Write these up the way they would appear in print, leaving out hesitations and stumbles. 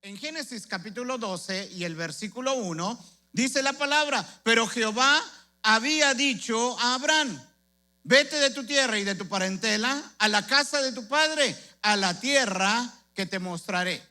En Génesis capítulo 12 y el versículo 1 dice la palabra: pero Jehová había dicho a Abraham: vete de tu tierra y de tu parentela a la casa de tu padre, a la tierra que te mostraré.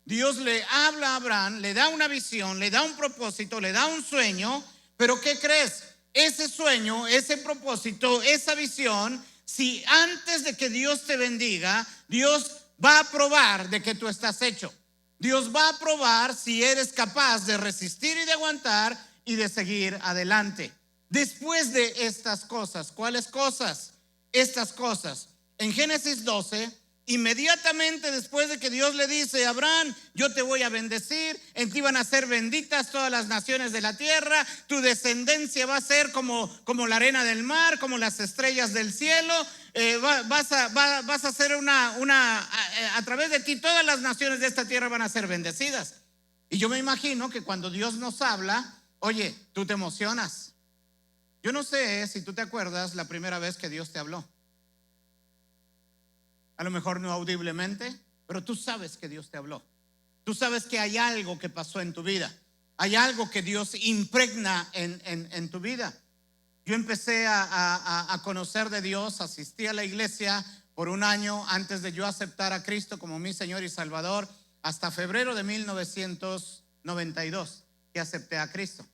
Dios le habla a Abraham, le da una visión, le da un propósito, le da un sueño. Pero ¿qué crees? Ese sueño, ese propósito, esa visión, si antes de que Dios te bendiga, Dios va a probar de que tú estás hecho. Dios va a probar si eres capaz de resistir y de aguantar y de seguir adelante. Después de estas cosas, ¿cuáles cosas? Estas cosas. En Génesis 12, inmediatamente después de que Dios le dice a Abraham: yo te voy a bendecir, en ti van a ser benditas todas las naciones de la tierra, tu descendencia va a ser como la arena del mar, como las estrellas del cielo, vas a ser a través de ti todas las naciones de esta tierra van a ser bendecidas. Y yo me imagino que cuando Dios nos habla, oye, tú te emocionas. Yo no sé si tú te acuerdas la primera vez que Dios te habló. A lo mejor no audiblemente, pero tú sabes que Dios te habló. Tú sabes que hay algo que pasó en tu vida. Hay algo que Dios impregna en tu vida. Yo empecé a conocer de Dios, asistí a la iglesia por un año antes de yo aceptar a Cristo como mi Señor y Salvador, hasta febrero de 1992 que acepté a Cristo.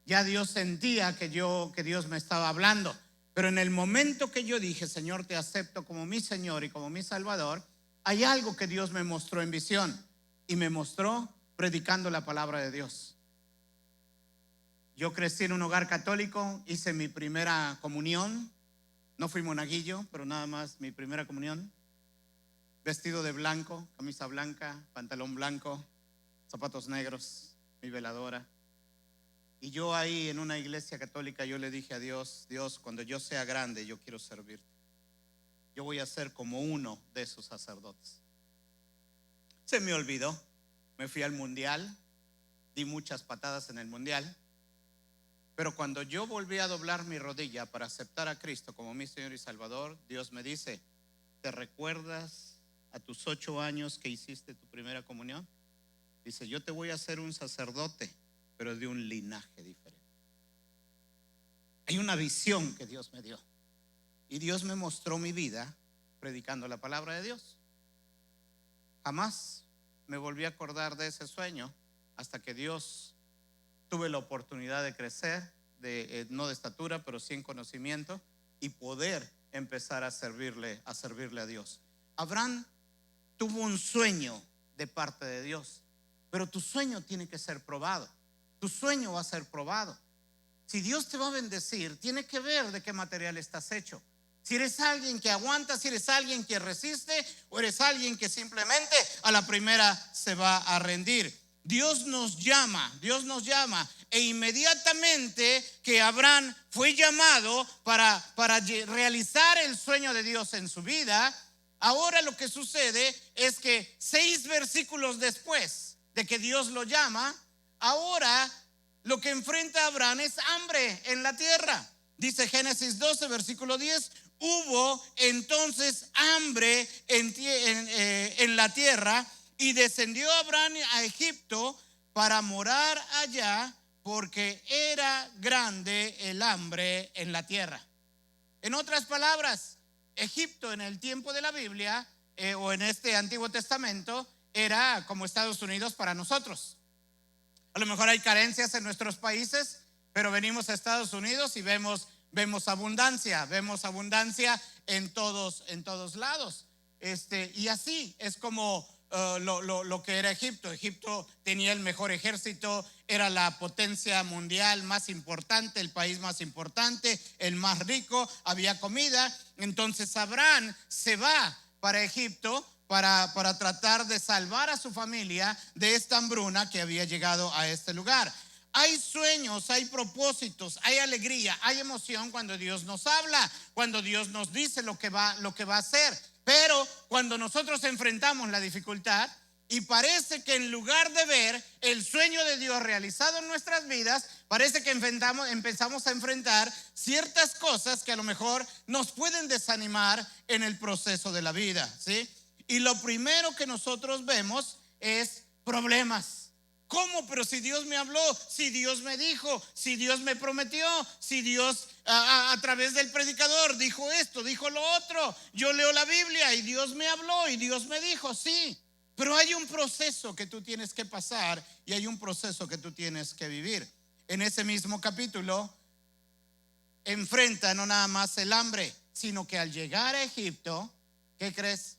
Ya Dios sentía que Dios me estaba hablando. Pero en el momento que yo dije: Señor, te acepto como mi Señor y como mi Salvador, hay algo que Dios me mostró en visión. Y me mostró predicando la palabra de Dios. Yo crecí en un hogar católico, hice mi primera comunión. No fui monaguillo, pero nada más mi primera comunión. Vestido de blanco, camisa blanca, pantalón blanco, zapatos negros, mi veladora. Y yo ahí en una iglesia católica, yo le dije a Dios: Dios, cuando yo sea grande, yo quiero servirte. Yo voy a ser como uno de esos sacerdotes. Se me olvidó. Me fui al mundial, di muchas patadas en el mundial. Pero cuando yo volví a doblar mi rodilla para aceptar a Cristo como mi Señor y Salvador, Dios me dice: ¿te recuerdas a tus 8 años que hiciste tu primera comunión? Dice: yo te voy a hacer un sacerdote, pero de un linaje diferente. Hay una visión que Dios me dio. Y Dios me mostró mi vida predicando la palabra de Dios. Jamás me volví a acordar de ese sueño hasta que Dios tuve la oportunidad de crecer, no de estatura, pero sí en conocimiento, y poder empezar a servirle a Dios. Abraham tuvo un sueño de parte de Dios, pero tu sueño tiene que ser probado. Tu sueño va a ser probado. Si Dios te va a bendecir, tiene que ver de qué material estás hecho. Si eres alguien que aguanta, si eres alguien que resiste, o eres alguien que simplemente a la primera se va a rendir. Dios nos llama, e inmediatamente que Abraham fue llamado para realizar el sueño de Dios en su vida, ahora lo que sucede es que 6 versículos después de que Dios lo llama, ahora lo que enfrenta a Abraham es hambre en la tierra. Dice Génesis 12, versículo 10: hubo entonces hambre en la tierra, y descendió Abraham a Egipto para morar allá, porque era grande el hambre en la tierra. En otras palabras, Egipto en el tiempo de la Biblia, o en este Antiguo Testamento, era como Estados Unidos para nosotros. A lo mejor hay carencias en nuestros países, pero venimos a Estados Unidos y vemos abundancia en todos lados. Y así es como lo que era Egipto. Egipto tenía el mejor ejército, era la potencia mundial más importante, el país más importante, el más rico, había comida. Entonces Abraham se va para Egipto para tratar de salvar a su familia de esta hambruna que había llegado a este lugar. Hay sueños, hay propósitos, hay alegría, hay emoción cuando Dios nos habla, cuando Dios nos dice lo que va a hacer. Pero cuando nosotros enfrentamos la dificultad y parece que en lugar de ver el sueño de Dios realizado en nuestras vidas, parece que empezamos a enfrentar ciertas cosas que a lo mejor nos pueden desanimar en el proceso de la vida, ¿sí? Y lo primero que nosotros vemos es problemas. ¿Cómo? Pero si Dios me habló, si Dios me dijo, si Dios me prometió, si Dios a través del predicador dijo esto, dijo lo otro. Yo leo la Biblia y Dios me habló y Dios me dijo, sí. Pero hay un proceso que tú tienes que pasar y hay un proceso que tú tienes que vivir. En ese mismo capítulo enfrenta no nada más el hambre, sino que al llegar a Egipto, ¿qué crees?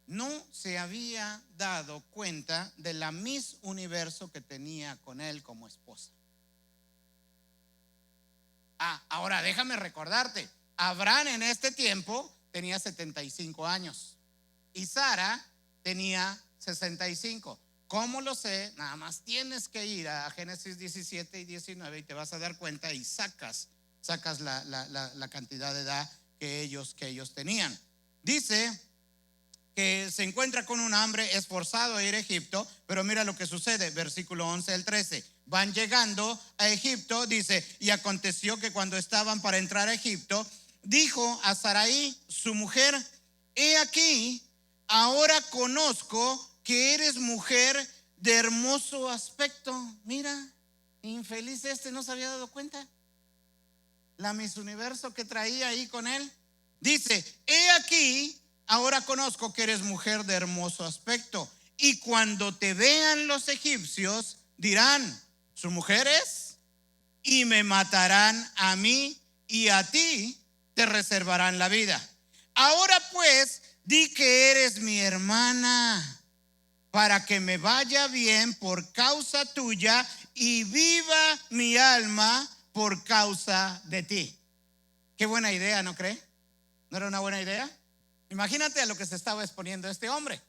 No se había dado cuenta de la Miss Universo que tenía con él como esposa. Ahora déjame recordarte, Abraham en este tiempo tenía 75 años y Sara tenía 65. ¿Cómo lo sé? Nada más tienes que ir a Génesis 17 y 19 y te vas a dar cuenta y sacas la cantidad de edad que ellos tenían. Dice que se encuentra con un hambre, esforzado a ir a Egipto, pero mira lo que sucede, versículo 11 al 13. Van llegando a Egipto, dice, y aconteció que cuando estaban para entrar a Egipto, dijo a Sarai, su mujer, he aquí, ahora conozco que eres mujer de hermoso aspecto. Mira, infeliz no se había dado cuenta. La Miss Universo que traía ahí con él. Dice, he aquí, ahora conozco que eres mujer de hermoso aspecto. Y cuando te vean los egipcios, dirán, su mujer es, y me matarán a mí y a ti te reservarán la vida. Ahora pues, di que eres mi hermana, para que me vaya bien por causa tuya y viva mi alma por causa de ti. Qué buena idea, ¿no cree? ¿No era una buena idea? Imagínate a lo que se estaba exponiendo este hombre.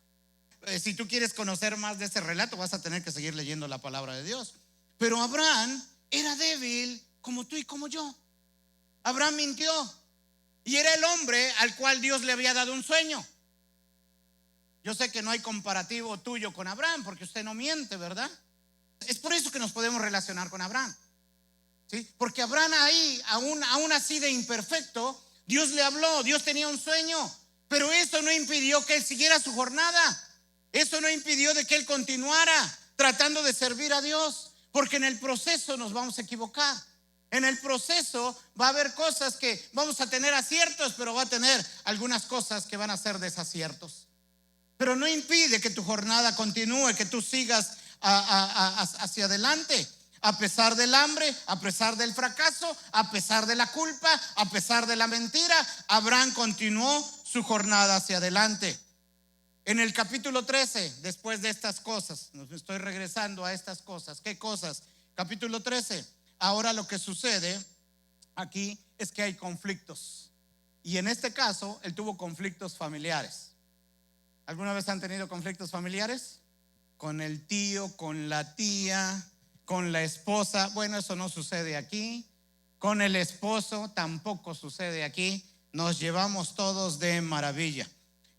Si tú quieres conocer más de este relato, vas a tener que seguir leyendo la palabra de Dios. Pero Abraham era débil como tú y como yo. Abraham mintió y era el hombre al cual Dios le había dado un sueño. Yo sé que no hay comparativo tuyo con Abraham porque usted no miente, ¿verdad? Es por eso que nos podemos relacionar con Abraham, ¿sí? Porque Abraham ahí, aún así de imperfecto, Dios le habló, Dios tenía un sueño, pero eso no impidió que él siguiera su jornada. Eso no impidió de que él continuara tratando de servir a Dios, porque en el proceso nos vamos a equivocar. En el proceso va a haber cosas que vamos a tener aciertos, pero va a tener algunas cosas que van a ser desaciertos. Pero no impide que tu jornada continúe, que tú sigas hacia adelante. A pesar del hambre, a pesar del fracaso, a pesar de la culpa, a pesar de la mentira, Abraham continuó su jornada hacia adelante. En el capítulo 13, después de estas cosas, nos estoy regresando a estas cosas. ¿Qué cosas? Capítulo 13. Ahora lo que sucede aquí es que hay conflictos. Y en este caso, él tuvo conflictos familiares. ¿Alguna vez han tenido conflictos familiares? Con el tío, con la tía, con la esposa. Bueno, eso no sucede aquí. Con el esposo tampoco sucede aquí. Nos llevamos todos de maravilla.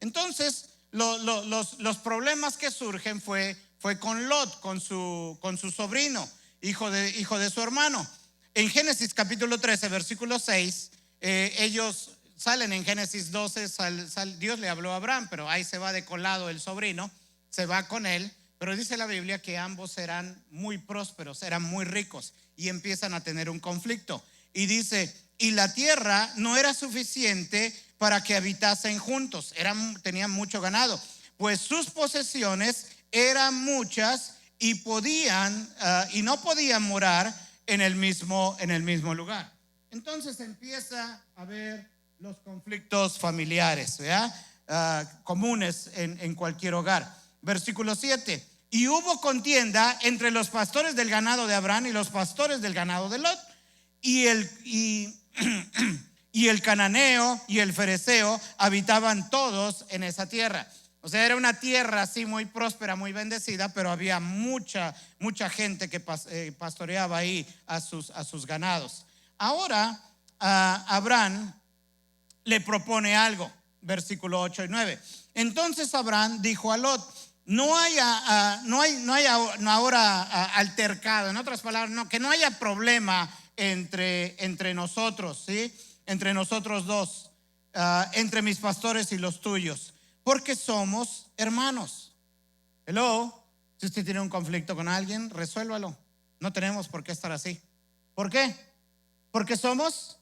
Entonces, los problemas que surgen fue con Lot, con su sobrino, hijo de su hermano. En Génesis capítulo 13, versículo 6, ellos salen en Génesis 12, Dios le habló a Abraham, pero ahí se va de colado el sobrino, se va con él, pero dice la Biblia que ambos eran muy prósperos, eran muy ricos y empiezan a tener un conflicto. Y dice, y la tierra no era suficiente para que habitasen juntos, tenían mucho ganado, pues sus posesiones eran muchas y no podían morar en el mismo lugar. Entonces empieza a haber los conflictos familiares, ¿verdad? Comunes en cualquier hogar. Versículo 7. Y hubo contienda entre los pastores del ganado de Abraham y los pastores del ganado de Lot. Y el cananeo y el fereceo habitaban todos en esa tierra. O sea, era una tierra así muy próspera, muy bendecida, pero había mucha gente que pastoreaba ahí a sus ganados. Ahora Abraham le propone algo, versículo 8 y 9. Entonces Abraham dijo a Lot, no haya ahora altercado, en otras palabras, que no haya problema entre nosotros, ¿sí? Entre nosotros dos, entre mis pastores y los tuyos, porque somos hermanos. Hello. Si usted tiene un conflicto con alguien, resuélvalo. No tenemos por qué estar así. ¿Por qué? Porque somos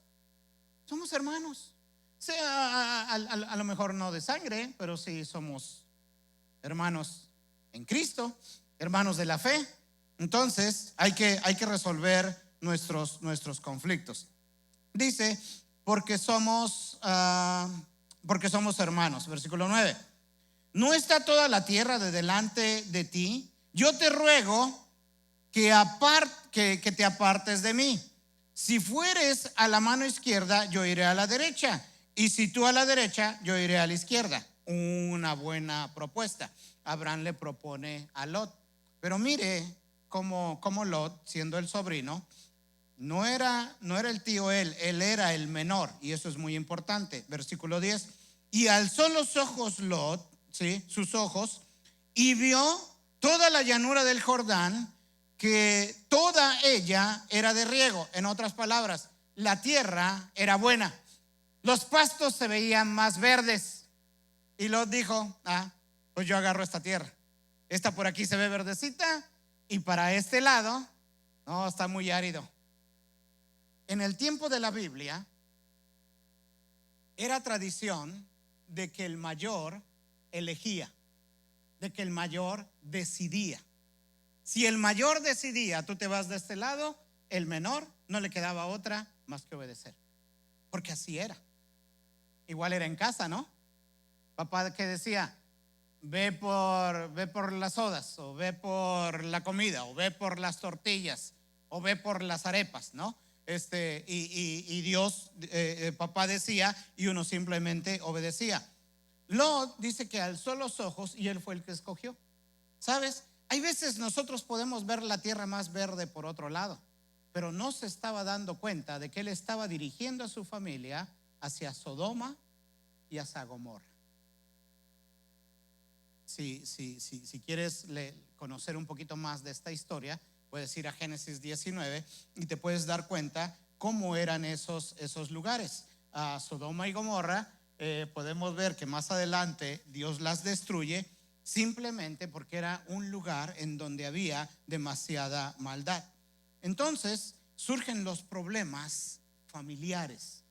hermanos. Sea a lo mejor no de sangre, pero sí somos hermanos en Cristo, hermanos de la fe. Entonces hay que resolver nuestros conflictos. Dice, porque somos hermanos. Versículo 9. ¿No está toda la tierra de delante de ti? Yo te ruego que te apartes de mí. Si fueres a la mano izquierda, yo iré a la derecha. Y si tú a la derecha, yo iré a la izquierda. Una buena propuesta. Abraham le propone a Lot. Pero mire cómo Lot, siendo el sobrino, no era el tío él era el menor. Y eso es muy importante. Versículo 10. Y alzó los ojos Lot, ¿sí? Sus ojos, y vio toda la llanura del Jordán, que toda ella era de riego. En otras palabras, la tierra era buena. Los pastos se veían más verdes. Y Lot dijo, pues yo agarro esta tierra. Esta por aquí se ve verdecita y para este lado, no, está muy árido. En el tiempo de la Biblia, era tradición de que el mayor elegía, de que el mayor decidía. Si el mayor decidía, tú te vas de este lado, el menor no le quedaba otra más que obedecer. Porque así era. Igual era en casa, ¿no? Papá que decía, ve por las sodas, o ve por la comida, o ve por las tortillas, o ve por las arepas, ¿no? Y Dios, papá decía, y uno simplemente obedecía. Lot dice que alzó los ojos y él fue el que escogió. ¿Sabes? Hay veces nosotros podemos ver la tierra más verde por otro lado, pero no se estaba dando cuenta de que él estaba dirigiendo a su familia hacia Sodoma y hacia Gomorra. Si quieres conocer un poquito más de esta historia, puedes ir a Génesis 19 y te puedes dar cuenta cómo eran esos lugares. Sodoma y Gomorra, podemos ver que más adelante Dios las destruye simplemente porque era un lugar en donde había demasiada maldad. Entonces surgen los problemas familiares.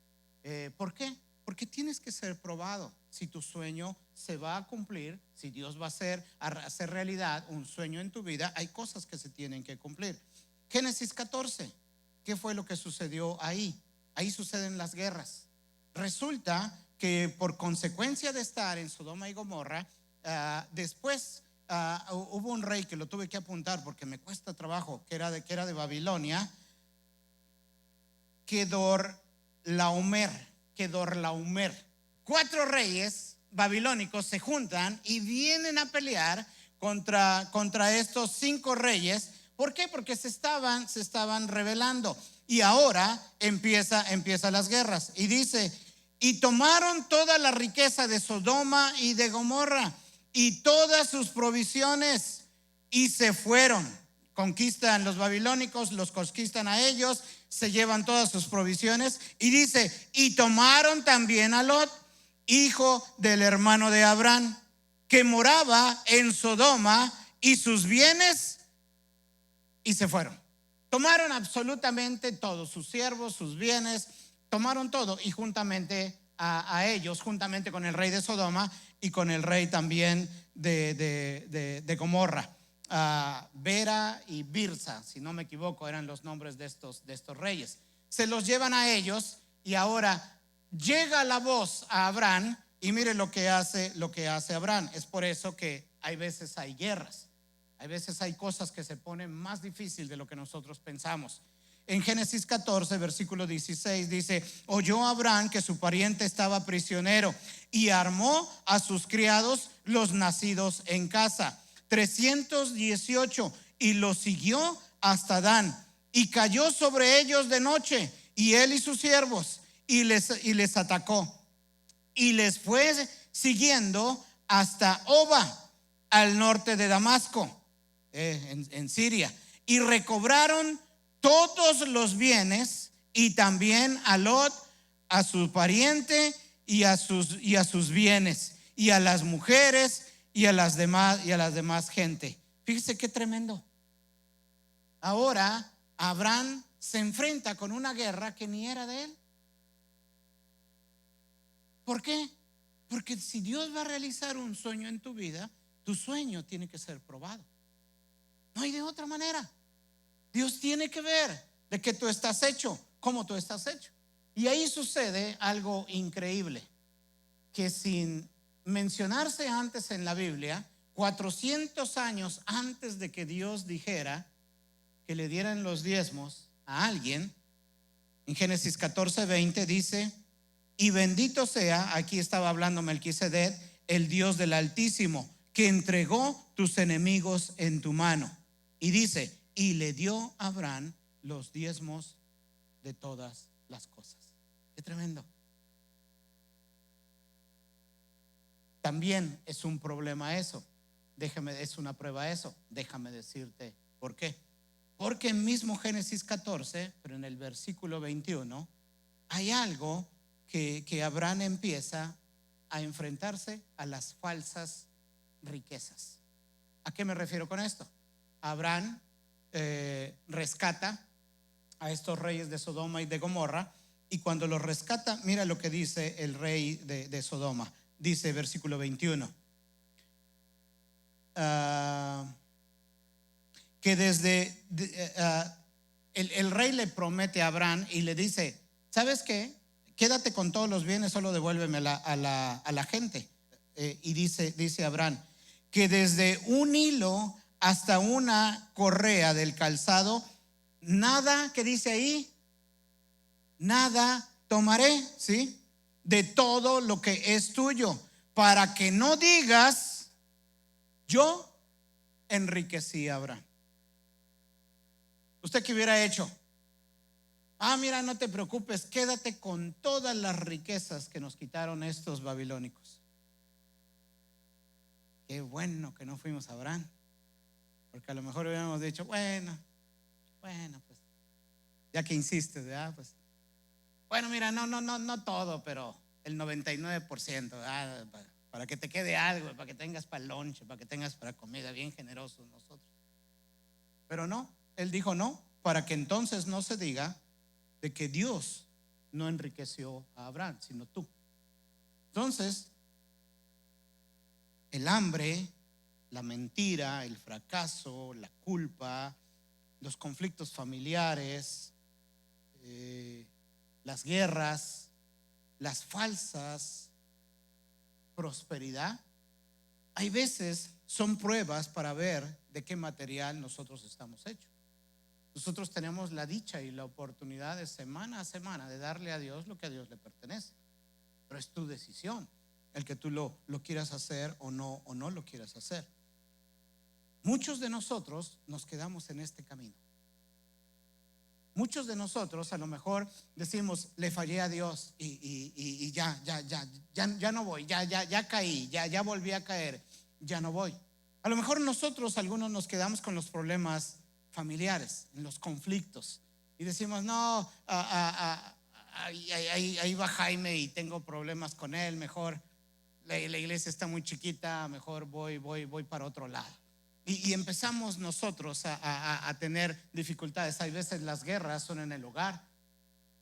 ¿Por qué? Porque tienes que ser probado si tu sueño se va a cumplir, si Dios va a hacer realidad un sueño en tu vida. Hay cosas que se tienen que cumplir. Génesis 14, ¿qué fue lo que sucedió ahí? Ahí suceden las guerras. Resulta que por consecuencia de estar en Sodoma y Gomorra, después hubo un rey que lo tuve que apuntar porque me cuesta trabajo, que era de Babilonia, Kedorlaomer. 4 reyes babilónicos se juntan y vienen a pelear contra estos 5 reyes. ¿Por qué? Porque se estaban rebelando. Y ahora empieza las guerras. Y dice, y tomaron toda la riqueza de Sodoma y de Gomorra y todas sus provisiones y se fueron. Conquistan los babilónicos, los conquistan a ellos, se llevan todas sus provisiones. Y dice, y tomaron también a Lot, hijo del hermano de Abraham, que moraba en Sodoma, y sus bienes, y se fueron. Tomaron absolutamente todo, sus siervos, sus bienes, tomaron todo. Y juntamente a ellos, juntamente con el rey de Sodoma y con el rey también de Gomorra. Bera y Birsa, si no me equivoco, eran los nombres de estos reyes. Se los llevan a ellos y ahora llega la voz a Abraham y mire lo que hace Abraham. Es por eso que hay veces hay guerras, hay veces hay cosas que se ponen más difícil de lo que nosotros pensamos. En Génesis 14, versículo 16 dice, oyó Abraham que su pariente estaba prisionero y armó a sus criados los nacidos en casa, 318, y los siguió hasta Dan, y cayó sobre ellos de noche, y él y sus siervos, y les atacó, y les fue siguiendo hasta Oba, al norte de Damasco, en Siria, y recobraron todos los bienes, y también a Lot, a su pariente, y a sus bienes, y a las mujeres, y a las demás gente. Fíjese qué tremendo. Ahora Abraham se enfrenta con una guerra que ni era de él. ¿Por qué? Porque si Dios va a realizar un sueño en tu vida, tu sueño tiene que ser probado. No hay de otra manera. Dios tiene que ver de qué tú estás hecho, cómo tú estás hecho. Y ahí sucede algo increíble, que sin mencionarse antes en la Biblia, 400 años antes de que Dios dijera que le dieran los diezmos a alguien, en Génesis 14:20 dice: y bendito sea, aquí estaba hablando Melquisedec, el Dios del Altísimo, que entregó tus enemigos en tu mano. Y dice: y le dio a Abraham los diezmos de todas las cosas. Qué tremendo. También es un problema eso. Es una prueba eso. Déjame decirte por qué. Porque en mismo Génesis 14, pero en el versículo 21, hay algo que Abraham empieza a enfrentarse a las falsas riquezas. ¿A qué me refiero con esto? Abraham rescata a estos reyes de Sodoma y de Gomorra, y cuando los rescata, mira lo que dice el rey de Sodoma. Dice versículo 21, que desde el rey le promete a Abraham y le dice: ¿sabes qué? Quédate con todos los bienes, solo devuélveme a la gente. Y dice Abraham que desde un hilo hasta una correa del calzado, nada, que dice ahí, nada tomaré, ¿sí? De todo lo que es tuyo, para que no digas: yo enriquecí a Abraham. ¿Usted qué hubiera hecho? Mira, no te preocupes, quédate con todas las riquezas que nos quitaron estos babilónicos. Qué bueno que no fuimos a Abraham, porque a lo mejor hubiéramos dicho: bueno, pues ya que insistes, ¿verdad? Pues bueno, mira, no todo, pero el 99%, para que te quede algo, para que tengas para el lunch, para que tengas para comida, bien generosos nosotros. Pero no, él dijo no, para que entonces no se diga de que Dios no enriqueció a Abraham, sino tú. Entonces, el hambre, la mentira, el fracaso, la culpa, los conflictos familiares, las guerras, las falsas prosperidad, hay veces son pruebas para ver de qué material nosotros estamos hechos. Nosotros tenemos la dicha y la oportunidad de semana a semana de darle a Dios lo que a Dios le pertenece, pero es tu decisión el que tú lo quieras hacer o no lo quieras hacer. Muchos de nosotros nos quedamos en este camino. Muchos de nosotros a lo mejor decimos: le fallé a Dios y ya no voy, ya caí, ya volví a caer, ya no voy. A lo mejor nosotros, algunos, nos quedamos con los problemas familiares, en los conflictos, y decimos: no, ahí va Jaime y tengo problemas con él, mejor la iglesia está muy chiquita, mejor voy para otro lado. Y empezamos nosotros a tener dificultades. Hay veces las guerras son en el hogar,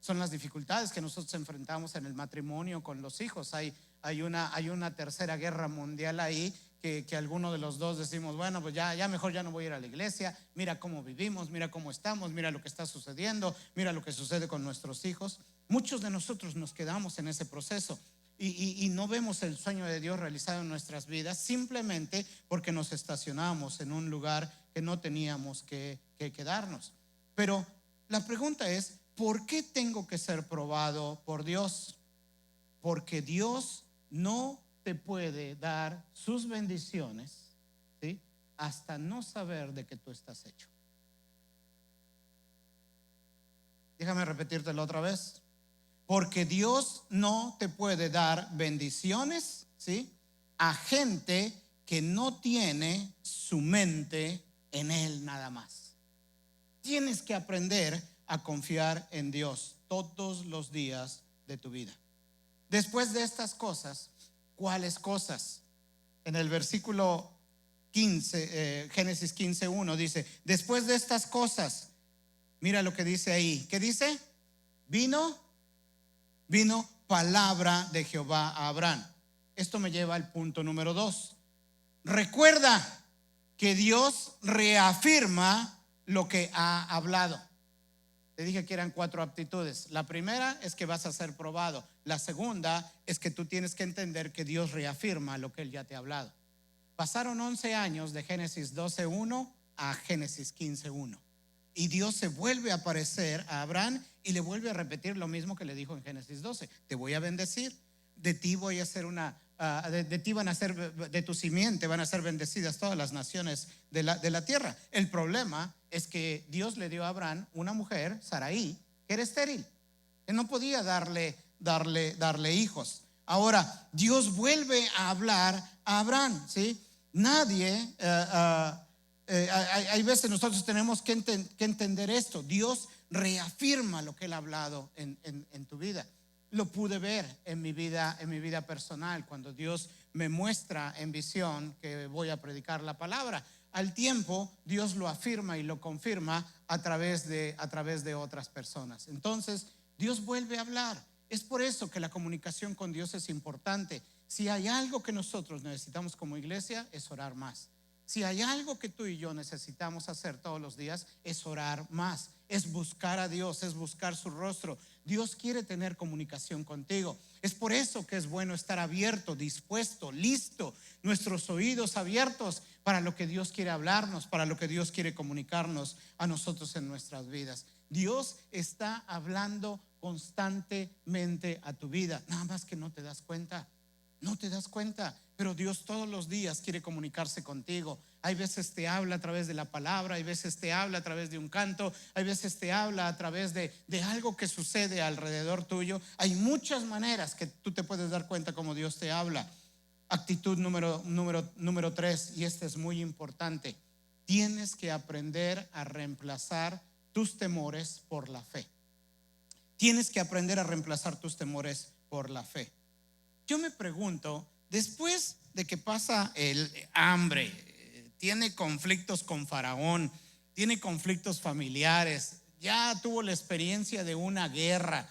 son las dificultades que nosotros enfrentamos en el matrimonio con los hijos. Hay una tercera guerra mundial ahí, que alguno de los dos decimos: bueno, pues ya mejor ya no voy a ir a la iglesia. Mira cómo vivimos, mira cómo estamos, mira lo que está sucediendo, mira lo que sucede con nuestros hijos. Muchos de nosotros nos quedamos en ese proceso y no vemos el sueño de Dios realizado en nuestras vidas, simplemente porque nos estacionamos en un lugar que no teníamos que quedarnos. Pero la pregunta es: ¿por qué tengo que ser probado por Dios? Porque Dios no te puede dar sus bendiciones, ¿sí?, hasta no saber de qué tú estás hecho. Déjame repetírtelo otra vez. Porque Dios no te puede dar bendiciones, ¿sí?, a gente que no tiene su mente en Él nada más. Tienes que aprender a confiar en Dios todos los días de tu vida. Después de estas cosas, ¿cuáles cosas? En el versículo Génesis 15:1 dice: después de estas cosas, mira lo que dice ahí. ¿Qué dice? Vino palabra de Jehová a Abraham. Esto me lleva al punto número 2. Recuerda que Dios reafirma lo que ha hablado. Te dije que eran 4 aptitudes. La primera es que vas a ser probado. La segunda es que tú tienes que entender que Dios reafirma lo que Él ya te ha hablado. Pasaron 11 años de Génesis 12:1 a Génesis 15:1. Y Dios se vuelve a aparecer a Abraham y le vuelve a repetir lo mismo que le dijo en Génesis 12. Te voy a bendecir, de ti voy a hacer de ti van a ser, de tu simiente van a ser bendecidas todas las naciones de la tierra. El problema es que Dios le dio a Abraham una mujer, Sarai, que era estéril, que no podía darle hijos. Ahora Dios vuelve a hablar a Abraham, ¿sí? Nadie hay veces nosotros tenemos que entender esto. Dios reafirma lo que Él ha hablado en tu vida. Lo pude ver en mi vida personal, cuando Dios me muestra en visión que voy a predicar la palabra. Al tiempo Dios lo afirma y lo confirma a través de otras personas. Entonces Dios vuelve a hablar. Es por eso que la comunicación con Dios es importante. Si hay algo que nosotros necesitamos como iglesia, es orar más. Si hay algo que tú y yo necesitamos hacer todos los días, es orar más, es buscar a Dios, es buscar su rostro. Dios quiere tener comunicación contigo. Es por eso que es bueno estar abierto, dispuesto, listo, nuestros oídos abiertos para lo que Dios quiere hablarnos, para lo que Dios quiere comunicarnos a nosotros en nuestras vidas. Dios está hablando constantemente a tu vida, nada más que no te das cuenta. No te das cuenta, pero Dios todos los días quiere comunicarse contigo. Hay veces te habla a través de la palabra, hay veces te habla a través de un canto, hay veces te habla a través de algo que sucede alrededor tuyo. Hay muchas maneras que tú te puedes dar cuenta cómo Dios te habla. Actitud número 3, y esta es muy importante. Tienes que aprender a reemplazar tus temores por la fe. Tienes que aprender a reemplazar tus temores por la fe. Yo me pregunto, después de que pasa el hambre, tiene conflictos con Faraón, tiene conflictos familiares, ya tuvo la experiencia de una guerra,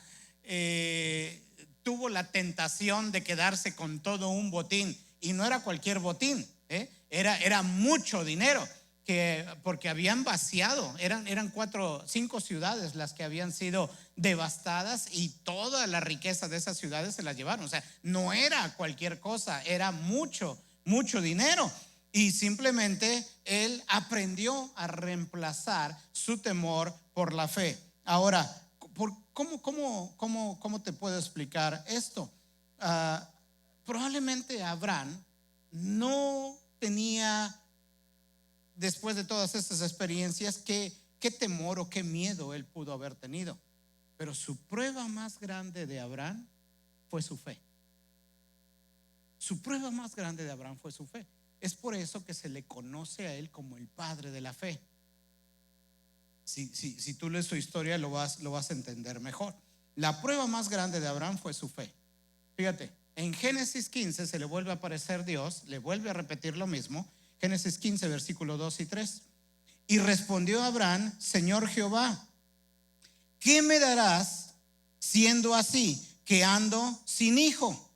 tuvo la tentación de quedarse con todo un botín, y no era cualquier botín, era mucho dinero, porque habían vaciado, eran 5 ciudades las que habían sido devastadas, y toda la riqueza de esas ciudades se las llevaron. O sea, no era cualquier cosa, era mucho dinero. Y simplemente él aprendió a reemplazar su temor por la fe. Ahora, ¿cómo te puedo explicar esto? Probablemente Abraham no tenía, después de todas estas experiencias, qué temor o qué miedo él pudo haber tenido. Pero su prueba más grande de Abraham fue su fe. Su prueba más grande de Abraham fue su fe. Es por eso que se le conoce a él como el padre de la fe. Si tú lees su historia lo vas a entender mejor. La prueba más grande de Abraham fue su fe. Fíjate, en Génesis 15 se le vuelve a aparecer Dios, le vuelve a repetir lo mismo. Génesis 15, versículos 2 y 3. Y respondió Abraham: Señor Jehová, ¿qué me darás siendo así, que ando sin hijo?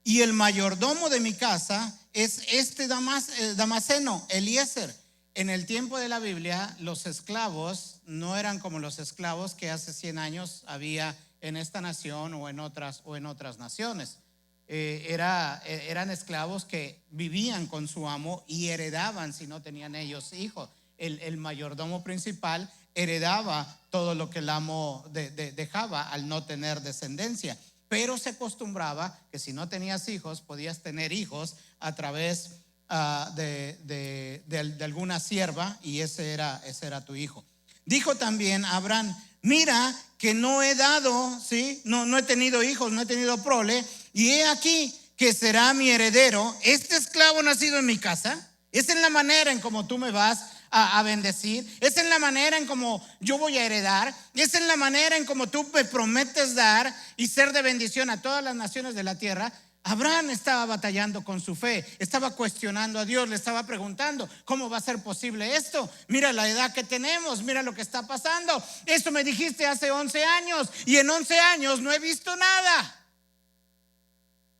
Y el mayordomo de mi casa es este Damaseno, Eliezer. En el tiempo de la Biblia, los esclavos no eran como los esclavos que hace 100 años había en esta nación o en otras naciones. Eran esclavos que vivían con su amo y heredaban si no tenían ellos hijos. El mayordomo principal heredaba todo lo que el amo dejaba al no tener descendencia, pero se acostumbraba que si no tenías hijos, podías tener hijos a través de alguna sierva, y ese era tu hijo. Dijo también Abraham: mira que no he dado, ¿sí? No he tenido hijos, no he tenido prole, y he aquí que será mi heredero este esclavo nacido en mi casa. Es en la manera en como tú me vas a bendecir, es en la manera en como yo voy a heredar, es en la manera en como tú me prometes dar y ser de bendición a todas las naciones de la tierra. Abraham estaba batallando con su fe, estaba cuestionando a Dios, le estaba preguntando: ¿cómo va a ser posible esto? Mira la edad que tenemos, mira lo que está pasando. Esto me dijiste hace 11 años y en 11 años no he visto nada.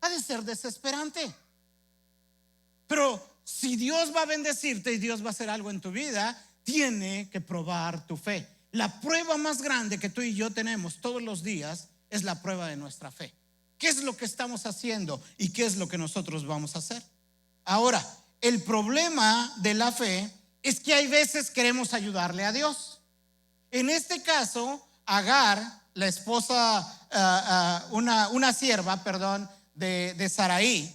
Ha de ser desesperante. Pero si Dios va a bendecirte y Dios va a hacer algo en tu vida, tiene que probar tu fe. La prueba más grande que tú y yo tenemos todos los días es la prueba de nuestra fe. ¿Qué es lo que estamos haciendo y qué es lo que nosotros vamos a hacer? Ahora, el problema de la fe es que hay veces queremos ayudarle a Dios. En este caso, Agar, la esposa, una sierva, perdón, de Sarai.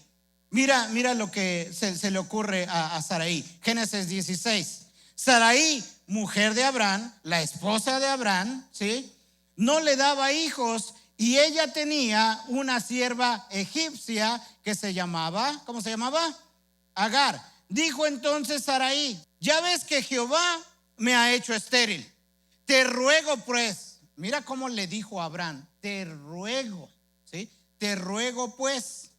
Mira lo que se le ocurre a Sarai. Génesis 16. Sarai, mujer de Abraham, la esposa de Abraham, ¿sí?, no le daba hijos, y ella tenía una sierva egipcia que se llamaba, ¿cómo se llamaba? Agar. Dijo entonces Sarai: ya ves que Jehová me ha hecho estéril. Te ruego pues, mira cómo le dijo a Abraham: te ruego, ¿sí? Te ruego pues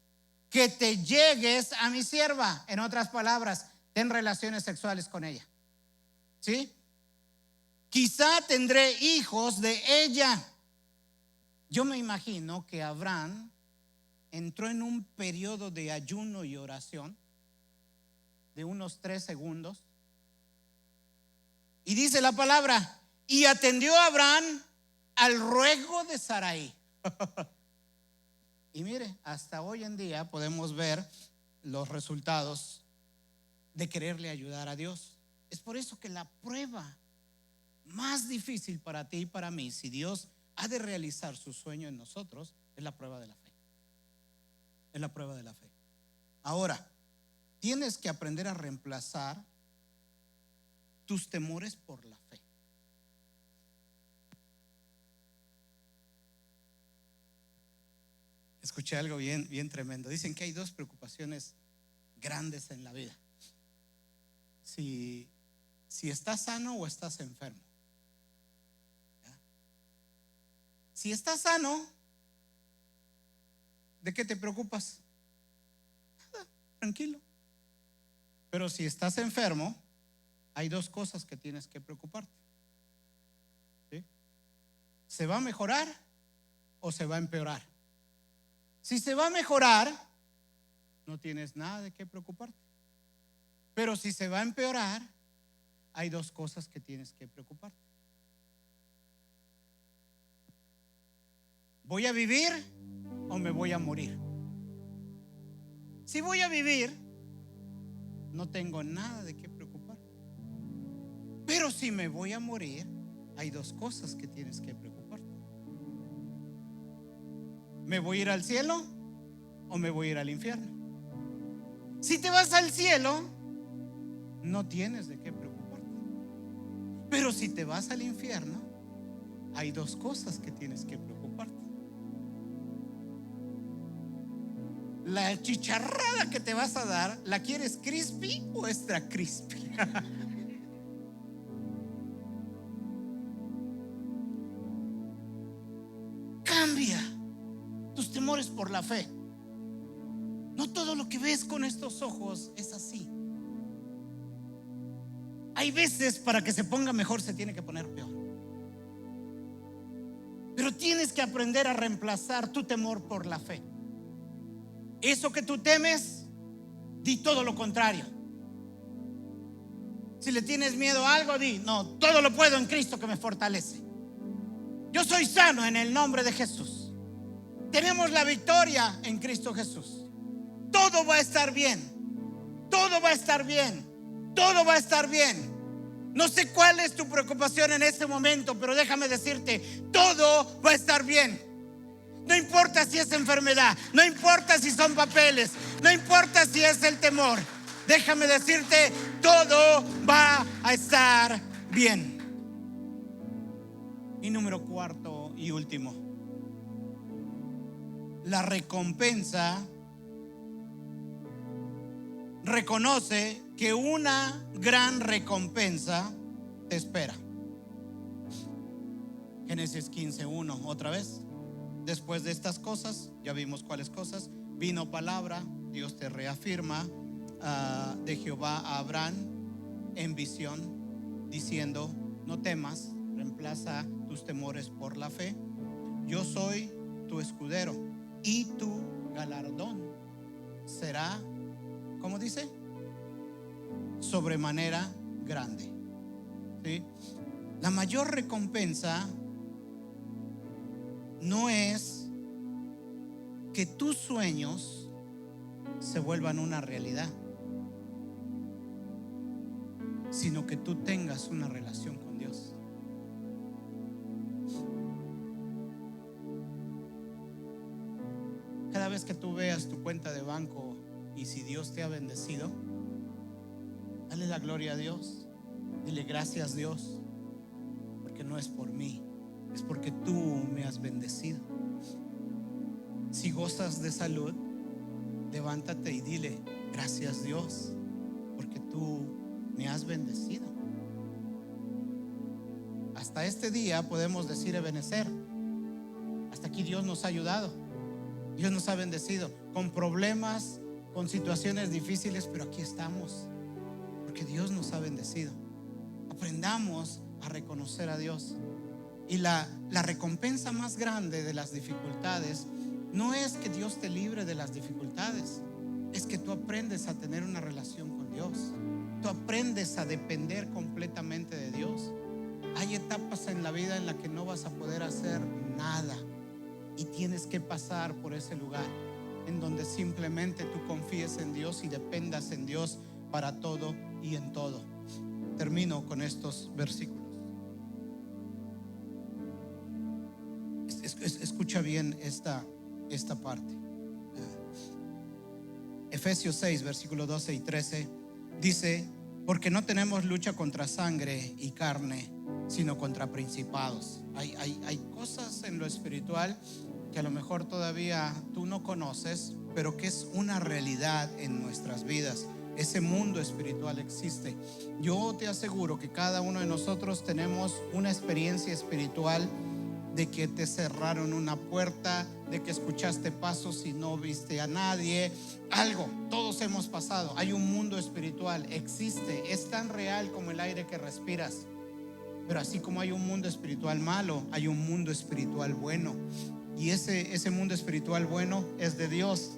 que te llegues a mi sierva. En otras palabras, ten relaciones sexuales con ella, ¿sí? Quizá tendré hijos de ella. Yo me imagino que Abraham entró en un periodo de ayuno y oración de unos 3 segundos. Y dice la palabra: y atendió Abraham al ruego de Sarai. Y mire, hasta hoy en día podemos ver los resultados de quererle ayudar a Dios. Es por eso que la prueba más difícil para ti y para mí, si Dios ha de realizar su sueño en nosotros, es la prueba de la fe. Es la prueba de la fe. Ahora, tienes que aprender a reemplazar tus temores por la fe. Escuché algo bien tremendo. Dicen que hay 2 preocupaciones grandes en la vida: si estás sano o estás enfermo. Si estás sano, ¿de qué te preocupas? Nada, tranquilo. Pero si estás enfermo, hay 2 cosas que tienes que preocuparte, ¿sí? ¿Se va a mejorar o se va a empeorar? Si se va a mejorar, no tienes nada de qué preocuparte. Pero si se va a empeorar, hay 2 cosas que tienes que preocuparte. ¿Voy a vivir o me voy a morir? Si voy a vivir, no tengo nada de qué preocupar. Pero si me voy a morir, hay 2 cosas que tienes que preocuparte. ¿Me voy a ir al cielo o me voy a ir al infierno? Si te vas al cielo, no tienes de qué preocuparte. Pero si te vas al infierno, hay 2 cosas que tienes que preocuparte. La chicharrada que te vas a dar, ¿la quieres crispy o extra crispy? Cambia tus temores por la fe. No todo lo que ves con estos ojos es así. Hay veces, para que se ponga mejor, se tiene que poner peor. Pero tienes que aprender a reemplazar tu temor por la fe. Eso que tú temes, di todo lo contrario. Si le tienes miedo a algo, di: no, todo lo puedo en Cristo que me fortalece. Yo soy sano en el nombre de Jesús. Tenemos la victoria en Cristo Jesús. Todo va a estar bien. Todo va a estar bien. Todo va a estar bien. No sé cuál es tu preocupación en este momento, pero déjame decirte: todo va a estar bien. No importa si es enfermedad, no importa si son papeles, no importa si es el temor. Déjame decirte, todo va a estar bien. Y número 4 y último: la recompensa reconoce que una gran recompensa te espera. Génesis 15:1, otra vez. Después de estas cosas, ya vimos cuáles cosas, vino palabra, Dios te reafirma de Jehová a Abraham en visión, diciendo: no temas, reemplaza tus temores por la fe. Yo soy tu escudero y tu galardón será, ¿cómo dice? Sobremanera grande. ¿Sí? La mayor recompensa no es que tus sueños se vuelvan una realidad, sino que tú tengas una relación con Dios. Cada vez que tú veas tu cuenta de banco y si Dios te ha bendecido, dale la gloria a Dios, dile gracias Dios, porque no es por mí, es porque tú me has bendecido. Si gozas de salud, levántate y dile gracias Dios, porque tú me has bendecido. Hasta este día podemos decir Ebenezer, hasta aquí Dios nos ha ayudado, Dios nos ha bendecido, con problemas, con situaciones difíciles, pero aquí estamos, porque Dios nos ha bendecido. Aprendamos a reconocer a Dios. Y la recompensa más grande de las dificultades no es que Dios te libre de las dificultades, es que tú aprendes a tener una relación con Dios. Tú aprendes a depender completamente de Dios. Hay etapas en la vida en las que no vas a poder hacer nada y tienes que pasar por ese lugar en donde simplemente tú confíes en Dios y dependas en Dios para todo y en todo. Termino con estos versículos. Escucha bien esta parte. Efesios 6, versículos 12 y 13 dice: porque no tenemos lucha contra sangre y carne, sino contra principados. Hay cosas en lo espiritual que a lo mejor todavía tú no conoces, pero que es una realidad en nuestras vidas. Ese mundo espiritual existe. Yo te aseguro que cada uno de nosotros tenemos una experiencia espiritual de que te cerraron una puerta, de que escuchaste pasos y no viste a nadie, algo, todos hemos pasado. Hay un mundo espiritual, existe, es tan real como el aire que respiras. Pero así como hay un mundo espiritual malo, hay un mundo espiritual bueno. Y ese mundo espiritual bueno es de Dios.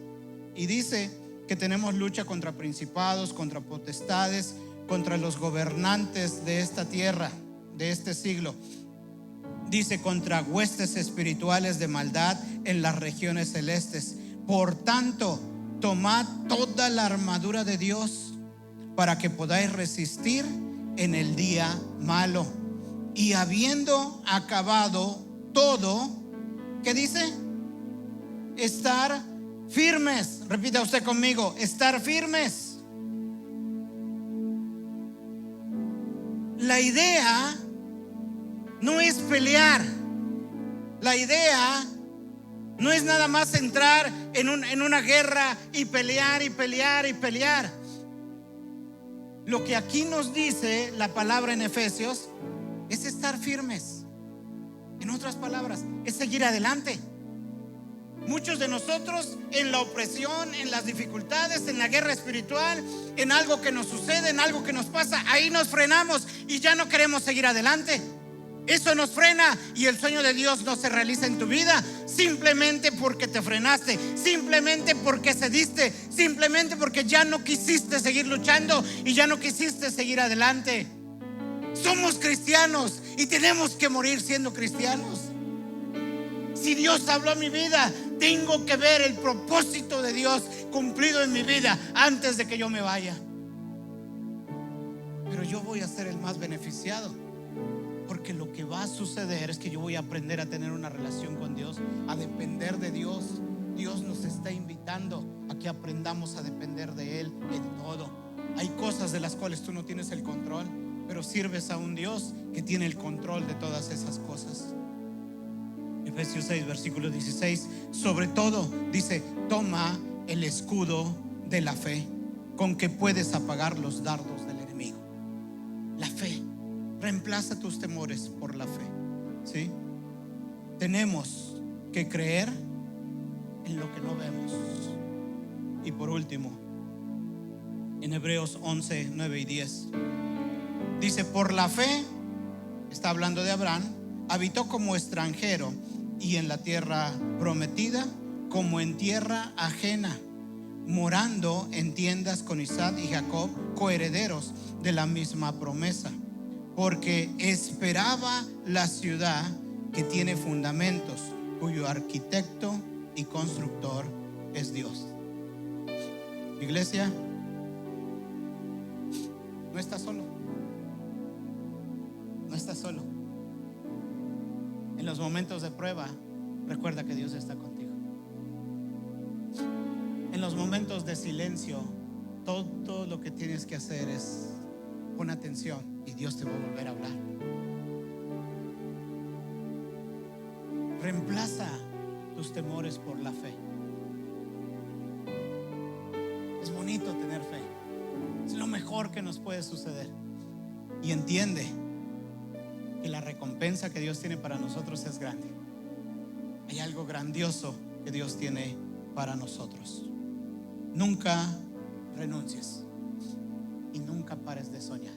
Y dice que tenemos lucha contra principados, contra potestades, contra los gobernantes de esta tierra, de este siglo. Dice contra huestes espirituales de maldad en las regiones celestes. Por tanto, tomad toda la armadura de Dios para que podáis resistir en el día malo. Y habiendo acabado todo, ¿qué dice? Estar firmes. Repita usted conmigo: estar firmes. La idea no es pelear. La idea no es nada más entrar en una guerra y pelear y pelear y pelear. Lo que aquí nos dice la palabra en Efesios es estar firmes. En otras palabras, es seguir adelante. Muchos de nosotros en la opresión, en las dificultades, en la guerra espiritual, en algo que nos sucede, en algo que nos pasa, ahí nos frenamos y ya no queremos seguir adelante. Eso nos frena y el sueño de Dios no se realiza en tu vida simplemente porque te frenaste, simplemente porque cediste, simplemente porque ya no quisiste seguir luchando y ya no quisiste seguir adelante. Somos cristianos y tenemos que morir siendo cristianos. Si Dios habló a mi vida, tengo que ver el propósito de Dios cumplido en mi vida antes de que yo me vaya. Pero yo voy a ser el más beneficiado, porque lo que va a suceder es que yo voy a aprender a tener una relación con Dios, a depender de Dios. Dios nos está invitando a que aprendamos a depender de Él en todo. Hay cosas de las cuales tú no tienes el control, pero sirves a un Dios que tiene el control de todas esas cosas. Efesios 6, versículo 16. Sobre todo, dice: toma el escudo de la fe, con que puedes apagar los dardos del enemigo. La fe. Reemplaza tus temores por la fe. ¿Sí? Tenemos que creer en lo que no vemos. Y por último, en Hebreos 11, 9 y 10, dice: por la fe, está hablando de Abraham, habitó como extranjero y en la tierra prometida, como en tierra ajena, morando en tiendas con Isaac y Jacob, coherederos de la misma promesa, porque esperaba la ciudad que tiene fundamentos, cuyo arquitecto y constructor es Dios. Iglesia, no estás solo. No estás solo. En los momentos de prueba, recuerda que Dios está contigo. En los momentos de silencio, todo lo que tienes que hacer es pon atención y Dios te va a volver a hablar. Reemplaza tus temores por la fe. Es bonito tener fe. Es lo mejor que nos puede suceder. Y entiende que la recompensa que Dios tiene para nosotros es grande. Hay algo grandioso que Dios tiene para nosotros. Nunca renuncies y nunca pares de soñar.